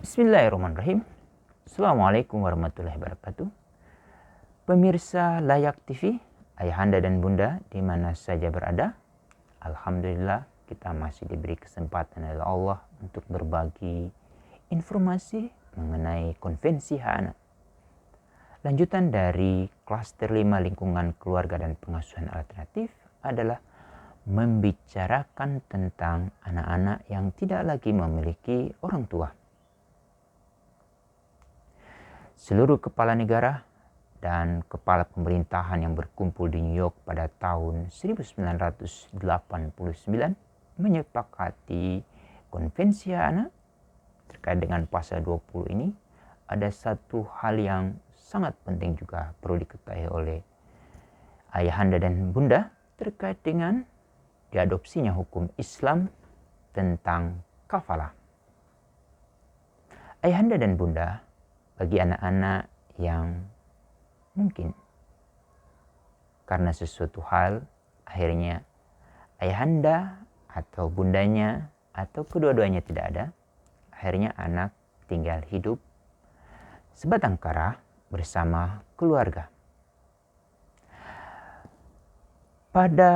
Bismillahirrahmanirrahim. Assalamualaikum warahmatullahi wabarakatuh. Pemirsa Layak TV, ayahanda dan bunda di mana saja berada. Alhamdulillah kita masih diberi kesempatan oleh Allah untuk berbagi informasi mengenai konvensi hak anak. Lanjutan dari klaster 5 lingkungan keluarga dan pengasuhan alternatif adalah membicarakan tentang anak-anak yang tidak lagi memiliki orang tua. Seluruh kepala negara dan kepala pemerintahan yang berkumpul di New York pada tahun 1989 menyepakati konvensi hak anak. Terkait dengan pasal 20 ini, ada satu hal yang sangat penting juga perlu diketahui oleh ayahanda dan bunda terkait dengan diadopsinya hukum Islam tentang kafalah. Ayahanda dan bunda, bagi anak-anak yang mungkin karena sesuatu hal akhirnya ayahanda atau bundanya atau kedua-duanya tidak ada, akhirnya anak tinggal hidup sebatang kara bersama keluarga. Pada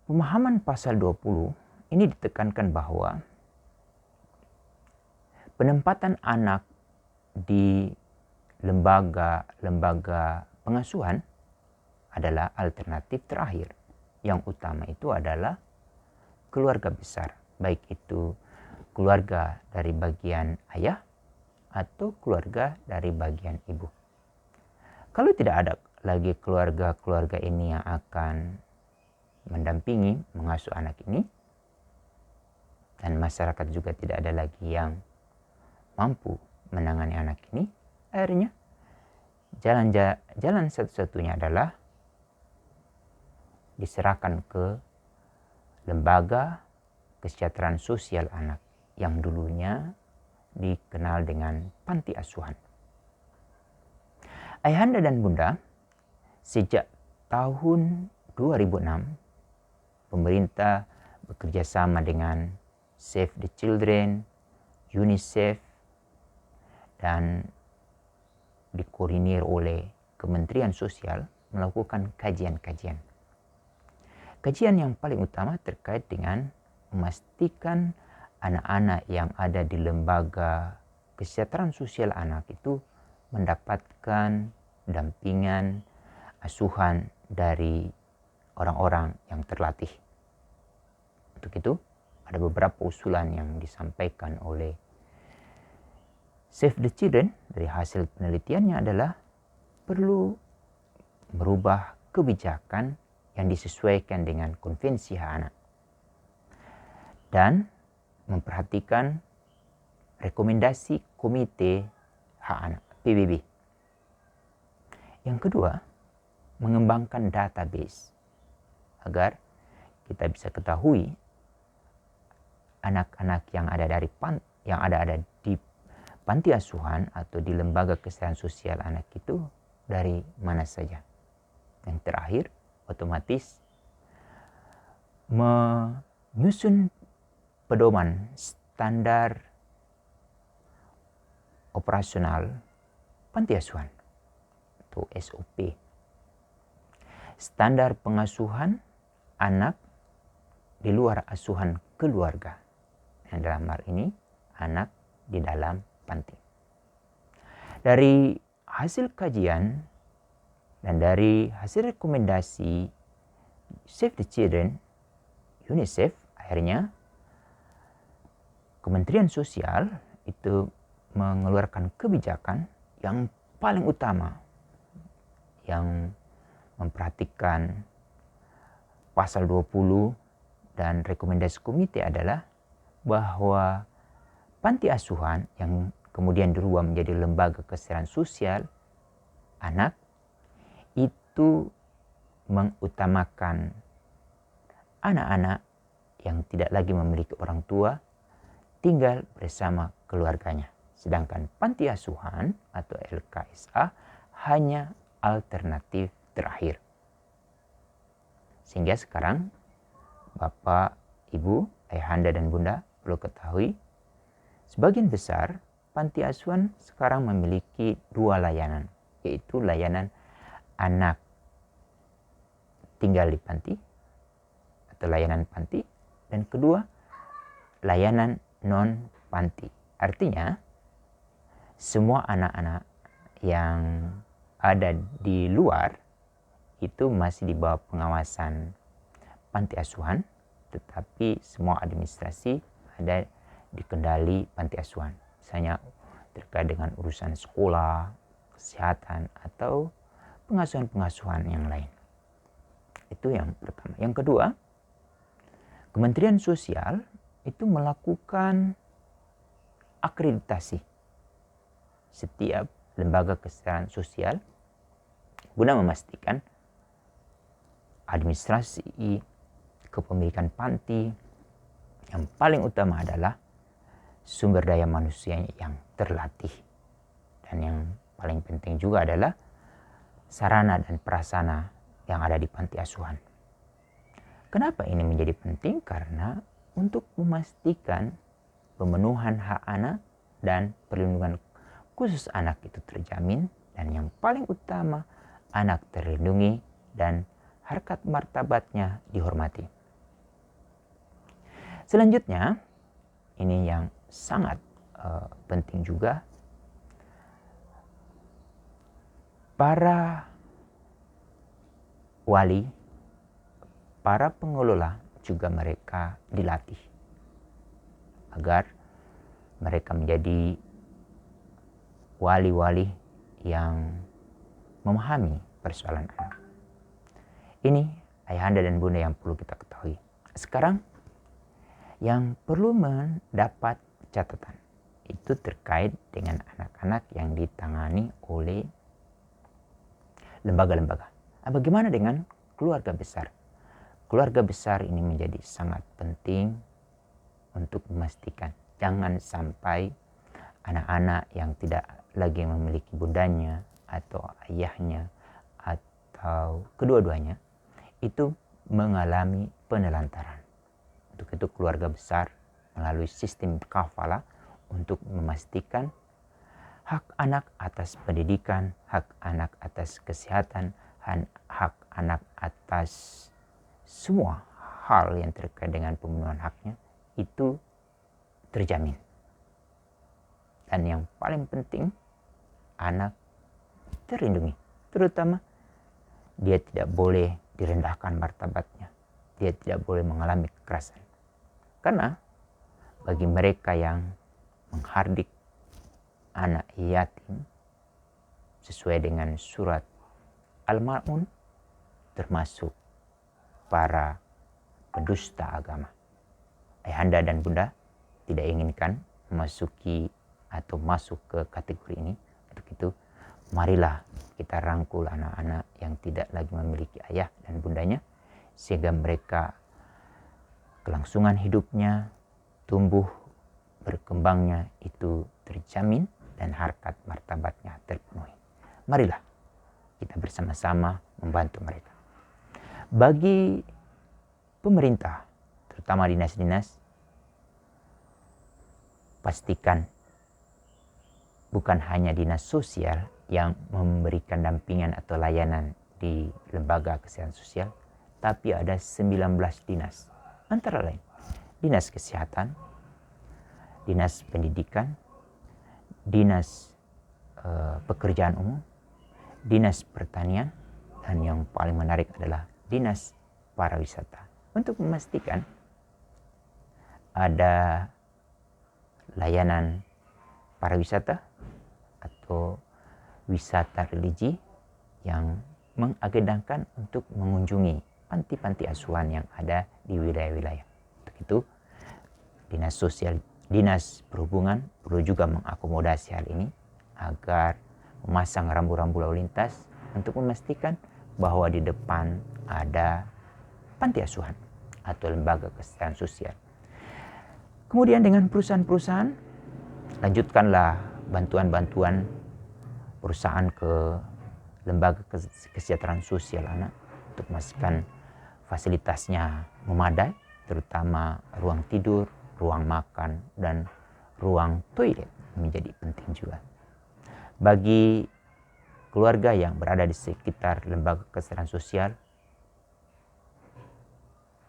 pemahaman pasal 20 ini ditekankan bahwa penempatan anak di lembaga pengasuhan adalah alternatif terakhir. Yang utama itu adalah keluarga besar, baik itu keluarga dari bagian ayah atau keluarga dari bagian ibu. Kalau tidak ada lagi keluarga ini yang akan mendampingi mengasuh anak ini, dan masyarakat juga tidak ada lagi yang mampu menangani anak ini, akhirnya jalan satu-satunya adalah diserahkan ke lembaga kesejahteraan sosial anak yang dulunya dikenal dengan panti asuhan. Ayahanda dan bunda, sejak tahun 2006 pemerintah bekerja sama dengan Save the Children, UNICEF, dan dikoordinir oleh Kementerian Sosial melakukan kajian-kajian. Kajian yang paling utama terkait dengan memastikan anak-anak yang ada di lembaga kesejahteraan sosial anak itu mendapatkan dampingan, asuhan dari orang-orang yang terlatih. Untuk itu, ada beberapa usulan yang disampaikan oleh Save the Children dari hasil penelitiannya adalah perlu merubah kebijakan yang disesuaikan dengan konvensi hak anak dan memperhatikan rekomendasi Komite Hak Anak PBB. Yang kedua, mengembangkan database agar kita bisa ketahui anak-anak yang ada di panti asuhan atau di lembaga kesehatan sosial anak itu dari mana saja. Yang terakhir, otomatis menyusun pedoman standar operasional panti asuhan atau SOP. Standar pengasuhan anak di luar asuhan keluarga. Yang dalam hal ini anak di dalam panti. Dari hasil kajian dan dari hasil rekomendasi Save the Children, UNICEF, akhirnya Kementerian Sosial itu mengeluarkan kebijakan yang paling utama yang memperhatikan pasal 20 dan rekomendasi komite adalah bahwa panti asuhan yang kemudian dirubah menjadi lembaga kesejahteraan sosial anak itu mengutamakan anak-anak yang tidak lagi memiliki orang tua tinggal bersama keluarganya. Sedangkan panti asuhan atau LKSA hanya alternatif terakhir. Sehingga sekarang Bapak, Ibu, Ayahanda dan Bunda perlu ketahui sebagian besar panti asuhan sekarang memiliki 2 layanan, yaitu layanan anak tinggal di panti atau layanan panti, dan kedua layanan non panti. Artinya semua anak-anak yang ada di luar itu masih di bawah pengawasan panti asuhan, tetapi semua administrasi ada di kendali panti asuhan. Misalnya terkait dengan urusan sekolah, kesehatan, atau pengasuhan-pengasuhan yang lain. Itu yang pertama. Yang kedua, Kementerian Sosial itu melakukan akreditasi setiap lembaga kesejahteraan sosial guna memastikan administrasi kepemilikan panti yang paling utama adalah sumber daya manusia yang terlatih, dan yang paling penting juga adalah sarana dan prasarana yang ada di panti asuhan. Kenapa ini menjadi penting? Karena untuk memastikan pemenuhan hak anak dan perlindungan khusus anak itu terjamin, dan yang paling utama anak terlindungi dan harkat martabatnya dihormati. Selanjutnya, ini yang sangat penting juga, para wali, para pengelola juga mereka dilatih agar mereka menjadi wali-wali yang memahami persoalan anak. Ini ayahanda dan bunda yang perlu kita ketahui. Sekarang yang perlu mendapat catatan itu terkait dengan anak-anak yang ditangani oleh lembaga-lembaga. Bagaimana dengan keluarga besar? Keluarga besar ini menjadi sangat penting untuk memastikan jangan sampai anak-anak yang tidak lagi memiliki bundanya atau ayahnya atau kedua-duanya itu mengalami penelantaran. Untuk itu keluarga besar melalui sistem kafalah untuk memastikan hak anak atas pendidikan, hak anak atas kesehatan, hak anak atas semua hal yang terkait dengan pemenuhan haknya itu terjamin. Dan yang paling penting, anak terlindungi. Terutama dia tidak boleh direndahkan martabatnya. Dia tidak boleh mengalami kekerasan. Karena bagi mereka yang menghardik anak yatim sesuai dengan surat Al-Ma'un, termasuk para pendusta agama. Ayahanda dan bunda tidak inginkan memasuki atau masuk ke kategori ini. Untuk itu, marilah kita rangkul anak-anak yang tidak lagi memiliki ayah dan bundanya, sehingga mereka kelangsungan hidupnya, tumbuh berkembangnya itu terjamin dan harkat martabatnya terpenuhi. Marilah kita bersama-sama membantu mereka. Bagi pemerintah, terutama dinas-dinas, pastikan bukan hanya dinas sosial yang memberikan dampingan atau layanan di lembaga kesehatan sosial, tapi ada 19 dinas. Antara lain, dinas kesehatan, dinas pendidikan, dinas pekerjaan umum, dinas pertanian, dan yang paling menarik adalah dinas pariwisata, untuk memastikan ada layanan pariwisata atau wisata religi yang mengagendakan untuk mengunjungi panti-panti asuhan yang ada di wilayah-wilayah. Untuk itu, dinas sosial, dinas perhubungan perlu juga mengakomodasi hal ini agar memasang rambu-rambu lalu lintas untuk memastikan bahwa di depan ada panti asuhan atau lembaga kesehatan sosial. Kemudian dengan perusahaan-perusahaan, lanjutkanlah bantuan-bantuan perusahaan ke lembaga kesejahteraan sosial anak untuk memastikan fasilitasnya memadai, terutama ruang tidur, ruang makan, dan ruang toilet menjadi penting juga. Bagi keluarga yang berada di sekitar lembaga kesejahteraan sosial,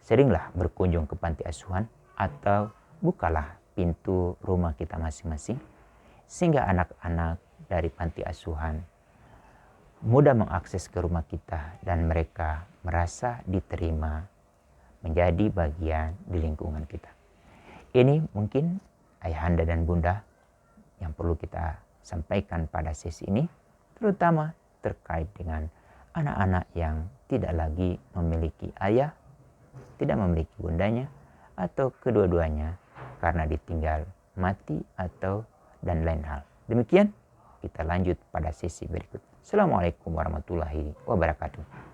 seringlah berkunjung ke panti asuhan atau bukalah pintu rumah kita masing-masing sehingga anak-anak dari panti asuhan mudah mengakses ke rumah kita dan mereka merasa diterima menjadi bagian di lingkungan kita. Ini mungkin ayahanda dan bunda yang perlu kita sampaikan pada sesi ini, terutama terkait dengan anak-anak yang tidak lagi memiliki ayah, tidak memiliki bundanya, atau kedua-duanya karena ditinggal mati atau dan lain hal. Demikian, kita lanjut pada sesi berikut. Assalamualaikum warahmatullahi wabarakatuh.